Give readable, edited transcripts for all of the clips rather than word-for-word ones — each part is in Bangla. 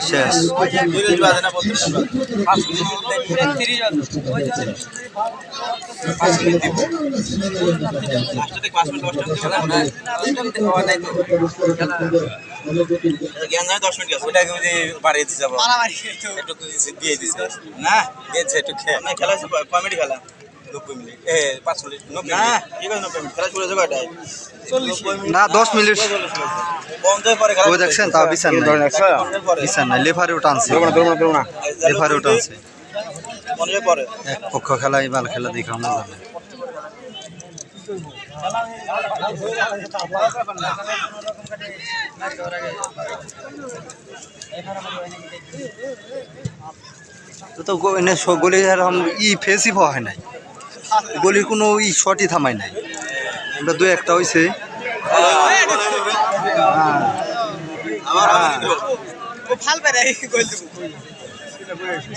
শেষ বাড়িয়ে দিচ্ছে দিয়ে দিচ্ছে না দিয়েছে একটু খেলা কমেডি খেলা 90 মিনিট 45 90 না কি করে 90 মিনিট খেলা শুরু হয়ে যাবে 10 মিনিট বন্ধের পরে ওই দেখছেন তাও বিছান নাই লেফারিও টানছে লেফারিও টানছে বন্ধের পরে এক পক্ষ খেলাই ভালো খেলা দেখা আমরা জানি তো এনে গলি ফেসিভ হয় নাই গলির কোনো শটই থামাই নাই আমরা দু একটা হয়েছে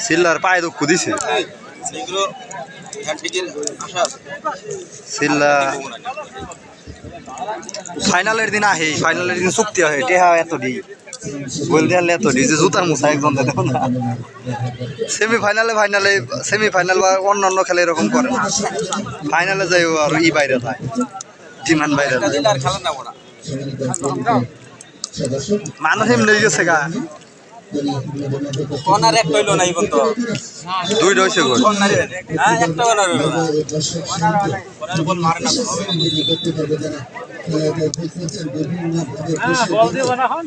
সিল্লার পায়ে দুঃখ দিছে সিল্লা ফাইনালের দিন আহে ফাইনালের দিন চুক্তি হয় টেহা এত দিই গোল দিয়ে এত দিই যে জুতার মুসা একজন দেখো না সেমিফাইনাল বা অন্যান্য খেলা এরকম করে না ফাইনালে যাই আর বাইরে থাকে টিমান বাইরে মানুষ এমনি গেছে গা কর্নার এক হইলো না ইবন তো দুইটা হইছে গোল হ্যাঁ একটা কর্নার হইলো না কর্নার বল মারে না তো বল দিয়ে বানা হন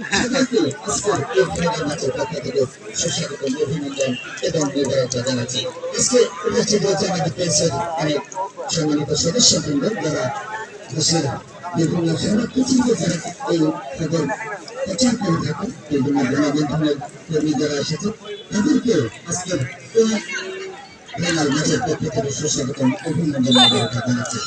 সম্মানিত সদস্যবৃন্দ যারা দেশের বিভিন্ন শহর পৃথিবীতে যারা এই তাদের প্রচার করে থাকেন বিভিন্ন গণমাধ্যমের কর্মী যারা এসেছে তাদেরকে আজকের এই ফাইনাল ম্যাচের পক্ষ থেকে সুস্বাগতম অভিনন্দন জানাচ্ছে।